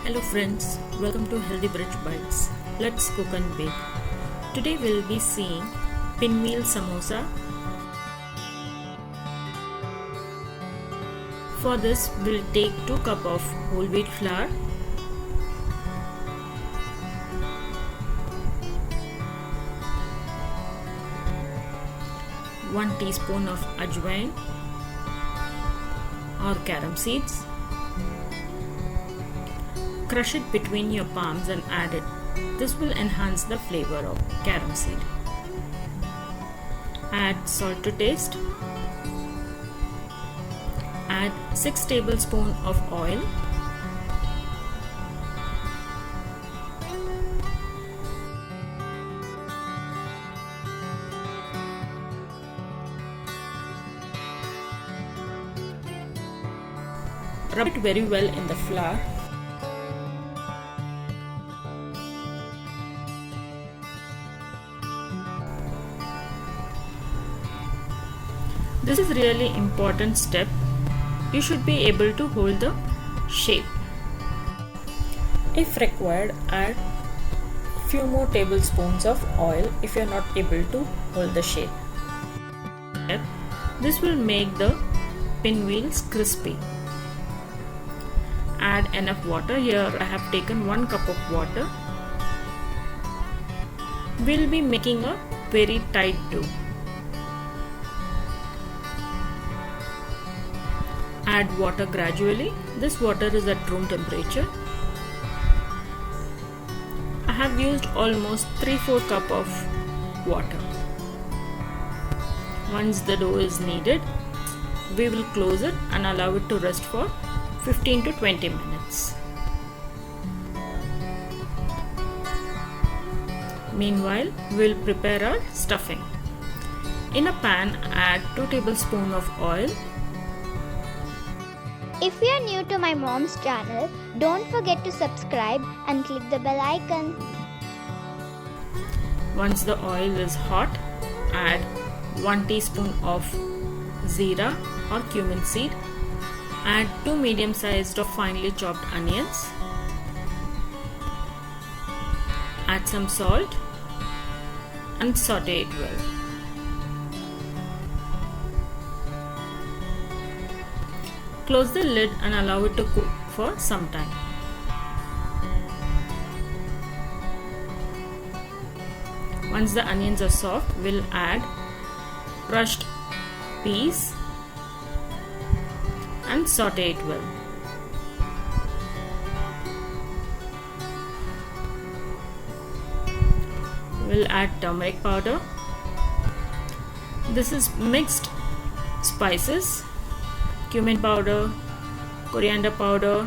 Hello friends, welcome to Healthy Bridge Bites. Let's cook and bake. Today we'll be seeing pinwheel samosa. For this we'll take 2 cups of whole wheat flour, one teaspoon of ajwain or carom seeds. Crush it between your palms and add it. This will enhance the flavor of carom seed. Add salt to taste. Add 6 tablespoons of oil. Rub it very well in the flour. This is really important step. You should be able to hold the shape. If required, add few more tablespoons of oil if you are not able to hold the shape. This will make the pinwheels crispy. Add enough water. Here I have taken 1 cup of water. We'll be making a very tight dough. Add water gradually. This water is at room temperature. I have used almost 3/4 cup of water. Once the dough is kneaded, we will close it and allow it to rest for 15 to 20 minutes. Meanwhile, we will prepare our stuffing. In a pan, add 2 tablespoons of oil. If you are new to my mom's channel, don't forget to subscribe and click the bell icon. Once the oil is hot, add 1 teaspoon of zeera or cumin seed. Add 2 medium-sized of finely chopped onions. Add some salt and saute it well. Close the lid and allow it to cook for some time. Once the onions are soft, we'll add crushed peas and saute it well. We'll add turmeric powder. This is mixed spices, cumin powder, coriander powder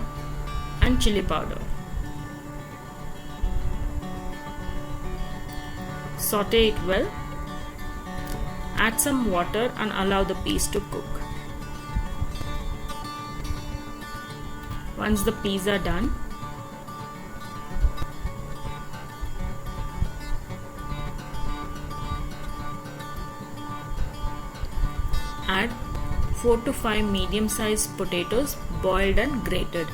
and chili powder. Saute it well. Add some water and allow the peas to cook. Once the peas are done, add 4 to 5 medium-sized potatoes, boiled and grated.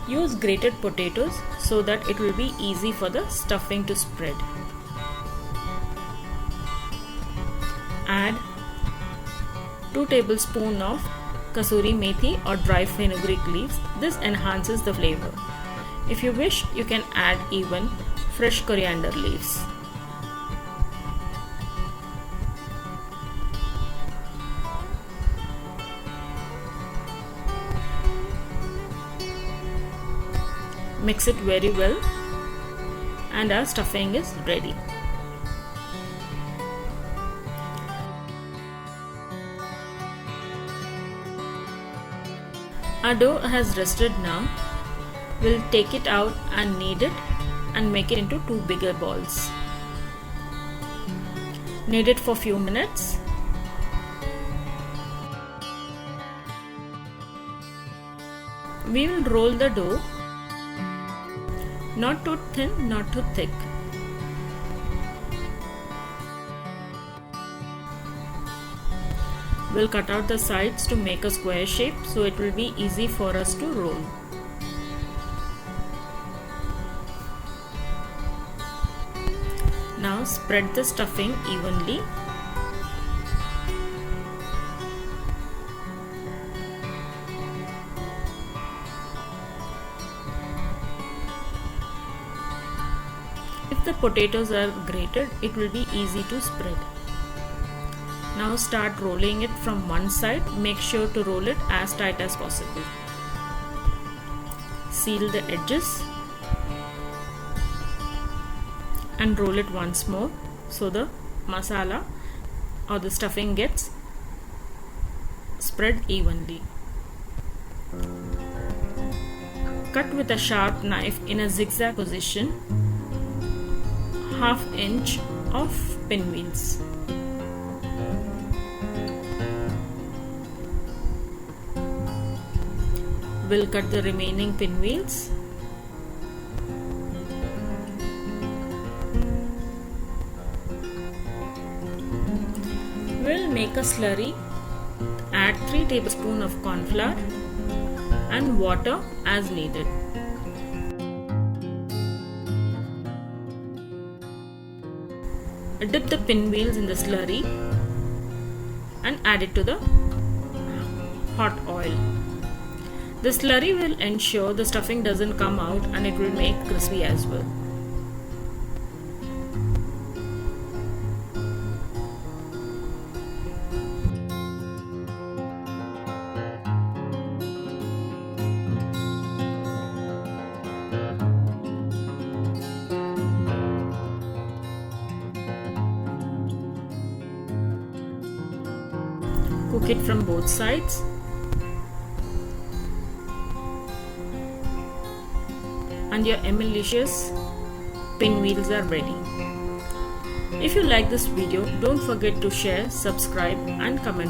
Use grated potatoes so that it will be easy for the stuffing to spread. Add 2 tablespoons of kasoori methi or dry fenugreek leaves. This enhances the flavor. If you wish, you can add even fresh coriander leaves. Mix it very well and our stuffing is ready. Our dough has rested now. We'll take it out and knead it and make it into 2 bigger balls. Knead it for few minutes. We will roll the dough. Not too thin, not too thick. We'll cut out the sides to make a square shape so it will be easy for us to roll. Now spread the stuffing evenly. If the potatoes are grated, it will be easy to spread. Now start rolling it from one side. Make sure to roll it as tight as possible. Seal the edges and roll it once more so the masala or the stuffing gets spread evenly. Cut with a sharp knife in a zigzag position ½ inch of pinwheels. We'll cut the remaining pinwheels. We'll make a slurry. Add 3 tablespoons of corn flour and water as needed. Dip the pinwheels in the slurry and add it to the hot oil. The slurry will ensure the stuffing doesn't come out and it will make crispy as well. Cook it from both sides. And your Yummylicious pinwheels are ready. If you like this video, don't forget to share, subscribe and comment